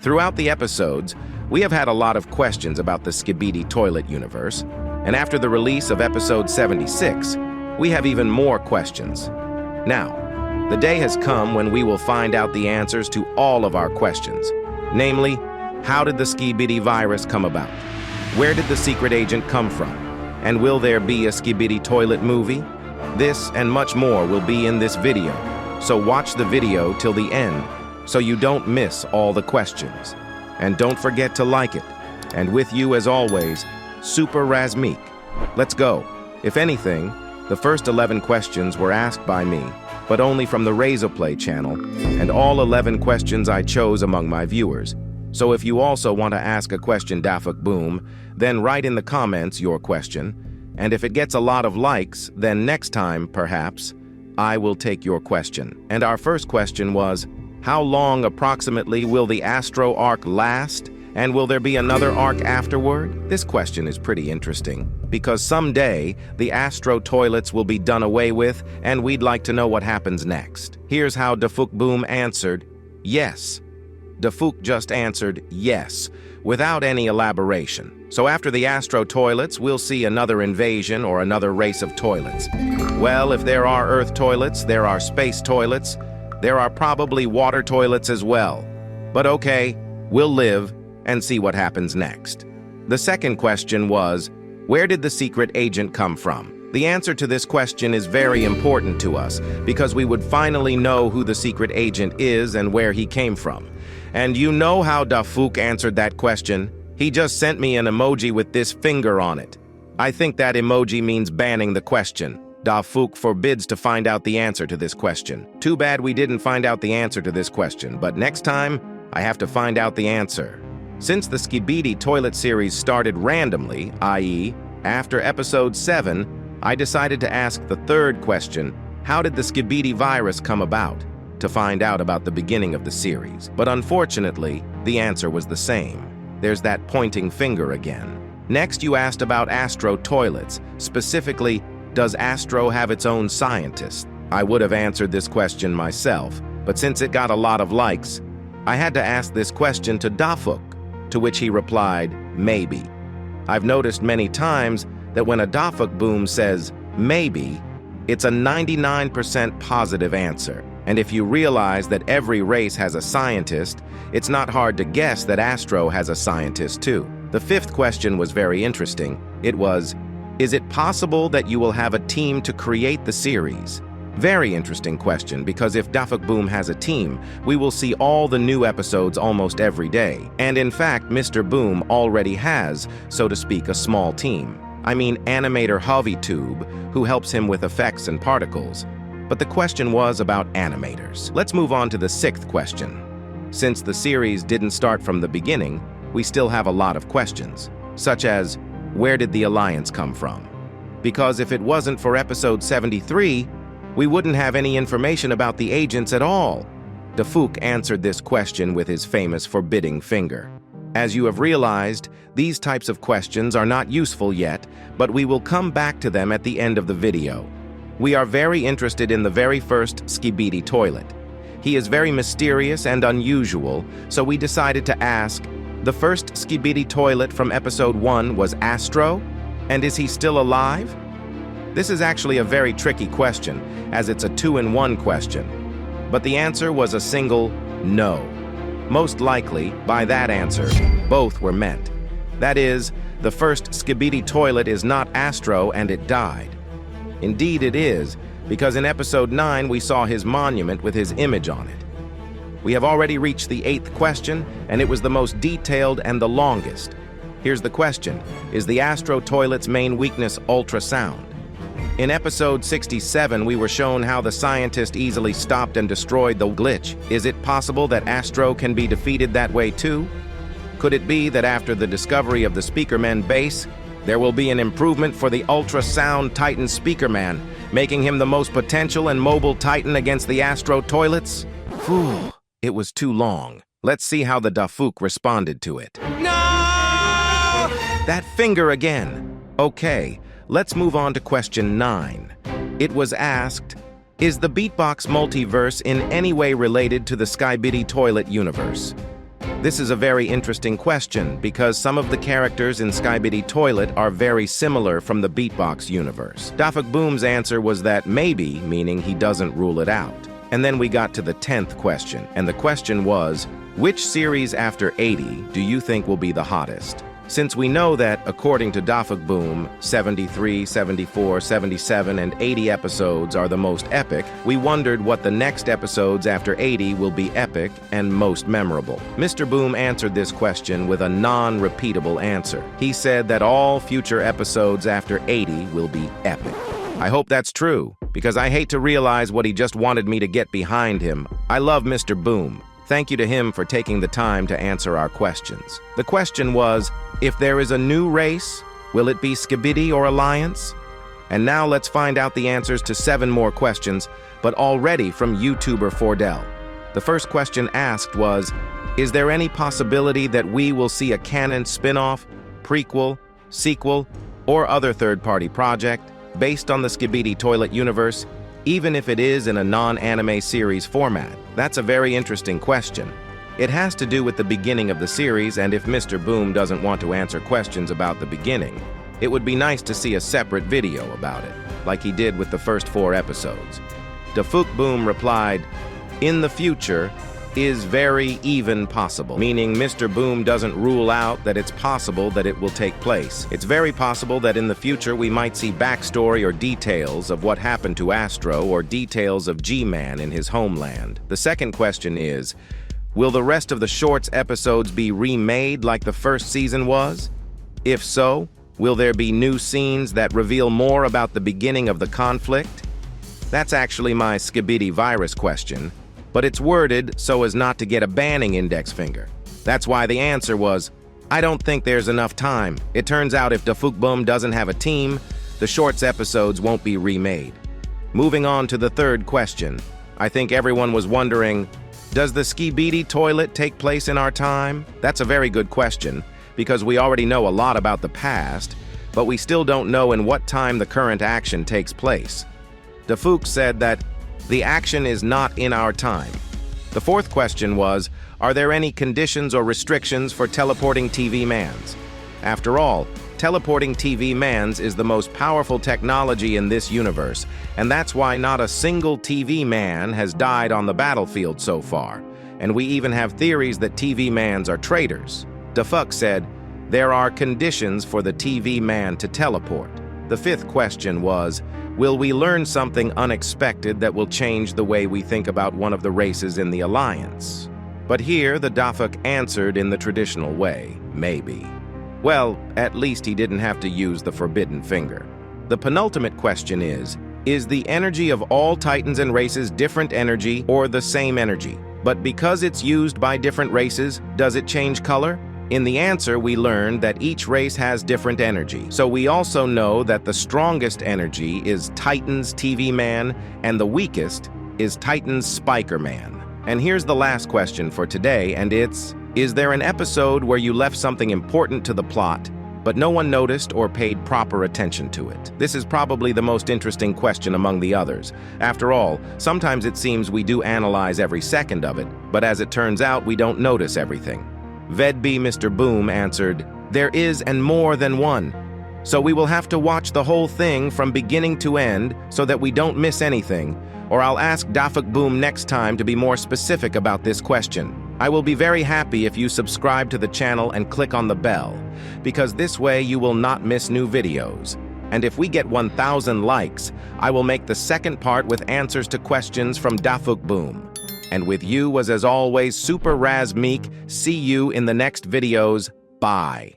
Throughout the episodes, we have had a lot of questions about the Skibidi Toilet universe, and after the release of episode 76, we have even more questions. Now, the day has come when we will find out the answers to all of our questions. Namely, how did the Skibidi virus come about? Where did the secret agent come from? And will there be a Skibidi Toilet movie? This and much more will be in this video, so watch the video till the end so you don't miss all the questions. And don't forget to like it. And with you as always, Super Razmeek. Let's go. If anything, the first 11 questions were asked by me, but only from the Razorplay channel, and all 11 questions I chose among my viewers. So if you also want to ask a question, Dafukboom, then write in the comments your question, and if it gets a lot of likes, then next time, perhaps, I will take your question. And our first question was, how long approximately will the Astro arc last? And will there be another arc afterward? This question is pretty interesting, because someday the Astro toilets will be done away with, and we'd like to know what happens next. Here's how Dafukboom answered, yes. Dafuk just answered yes, without any elaboration. So after the Astro toilets, we'll see another invasion or another race of toilets. Well, if there are Earth toilets, there are space toilets, there are probably water toilets as well. But okay, we'll live and see what happens next. The second question was, where did the secret agent come from? The answer to this question is very important to us because we would finally know who the secret agent is and where he came from. And you know how Dafuk answered that question? He just sent me an emoji with this finger on it. I think that emoji means banning the question. Dafuk forbids to find out the answer to this question. Too bad we didn't find out the answer to this question, but next time, I have to find out the answer. Since the Skibidi Toilet series started randomly, i.e., after episode 7, I decided to ask the third question, how did the Skibidi virus come about? To find out about the beginning of the series. But unfortunately, the answer was the same. There's that pointing finger again. Next, you asked about Astro toilets. Specifically, does Astro have its own scientist? I would have answered this question myself, but since it got a lot of likes, I had to ask this question to Dafuk, to which he replied, maybe. I've noticed many times that when a Dafukboom says maybe, it's a 99% positive answer. And if you realize that every race has a scientist, it's not hard to guess that Astro has a scientist too. The fifth question was very interesting. It was, is it possible that you will have a team to create the series? Very interesting question, because if Dafukboom has a team, we will see all the new episodes almost every day. And in fact, Mr. Boom already has, so to speak, a small team. I mean animator HoveyTube, who helps him with effects and particles. But the question was about animators. Let's move on to the sixth question. Since the series didn't start from the beginning, we still have a lot of questions, such as, where did the Alliance come from? Because if it wasn't for episode 73, we wouldn't have any information about the agents at all. Dafuk answered this question with his famous forbidding finger. As you have realized, these types of questions are not useful yet, but we will come back to them at the end of the video. We are very interested in the very first Skibidi Toilet. He is very mysterious and unusual, so we decided to ask, the first Skibidi Toilet from episode 1 was Astro? And is he still alive? This is actually a very tricky question, as it's a 2-in-1 question. But the answer was a single no. Most likely, by that answer, both were meant. That is, the first Skibidi Toilet is not Astro and it died. Indeed it is, because in episode 9 we saw his monument with his image on it. We have already reached the 8th question, and it was the most detailed and the longest. Here's the question, is the Astro toilet's main weakness ultrasound? In episode 67, we were shown how the scientist easily stopped and destroyed the glitch. Is it possible that Astro can be defeated that way too? Could it be that after the discovery of the Speakerman base, there will be an improvement for the ultrasound Titan Speakerman, making him the most potential and mobile Titan against the Astro toilets? Phew, it was too long. Let's see how the Dafuk responded to it. No! That finger again. Okay, let's move on to question 9. It was asked, is the Beatbox multiverse in any way related to the Skibidi Toilet universe? This is a very interesting question because some of the characters in Skibidi Toilet are very similar from the Beatbox universe. Dafukboom's answer was that maybe, meaning he doesn't rule it out. And then we got to the 10th question, and the question was, which series after 80 do you think will be the hottest? Since we know that, according to Dafukboom, 73, 74, 77, and 80 episodes are the most epic, we wondered what the next episodes after 80 will be epic and most memorable. Mr. Boom answered this question with a non-repeatable answer. He said that all future episodes after 80 will be epic. I hope that's true, because I hate to realize what he just wanted me to get behind him. I love Mr. Boom. Thank you to him for taking the time to answer our questions. The question was, if there is a new race, will it be Skibidi or Alliance? And now let's find out the answers to 7 more questions, but already from YouTuber Fordell. The first question asked was, is there any possibility that we will see a canon spin-off, prequel, sequel, or other third-party project based on the Skibidi Toilet universe, even if it is in a non-anime series format? That's a very interesting question. It has to do with the beginning of the series, and if Mr. Boom doesn't want to answer questions about the beginning, it would be nice to see a separate video about it, like he did with the first 4 episodes. Dafukboom replied, in the future is very even possible, meaning Mr. Boom doesn't rule out that it's possible that it will take place. It's very possible that in the future we might see backstory or details of what happened to Astro or details of G-Man in his homeland. The second question is, will the rest of the shorts episodes be remade like the first season was? If so, will there be new scenes that reveal more about the beginning of the conflict? That's actually my Skibidi virus question, but it's worded so as not to get a banning index finger. That's why the answer was, I don't think there's enough time. It turns out if Dafukboom doesn't have a team, the shorts episodes won't be remade. Moving on to the third question, I think everyone was wondering, does the Skibidi Toilet take place in our time? That's a very good question, because we already know a lot about the past, but we still don't know in what time the current action takes place. Dafuk said that the action is not in our time. The fourth question was, are there any conditions or restrictions for teleporting TV mans? After all, teleporting TV mans is the most powerful technology in this universe, and that's why not a single TV man has died on the battlefield so far, and we even have theories that TV mans are traitors. Dafuk said, there are conditions for the TV man to teleport. The fifth question was, will we learn something unexpected that will change the way we think about one of the races in the Alliance? But here, the Dafuk answered in the traditional way, maybe. Well, at least he didn't have to use the forbidden finger. The penultimate question is the energy of all Titans and races different energy or the same energy? But because it's used by different races, does it change color? In the answer, we learned that each race has different energy. So we also know that the strongest energy is Titan's TV Man, and the weakest is Titan's Spiker Man. And here's the last question for today, and it's, is there an episode where you left something important to the plot, but no one noticed or paid proper attention to it? This is probably the most interesting question among the others. After all, sometimes it seems we do analyze every second of it, but as it turns out, we don't notice everything. Vedby Mr. Boom answered, there is and more than one. So we will have to watch the whole thing from beginning to end so that we don't miss anything, or I'll ask Dafukboom next time to be more specific about this question. I will be very happy if you subscribe to the channel and click on the bell, because this way you will not miss new videos. And if we get 1,000 likes, I will make the second part with answers to questions from Dafukboom. And with you was as always Super Raz Meek. See you in the next videos. Bye.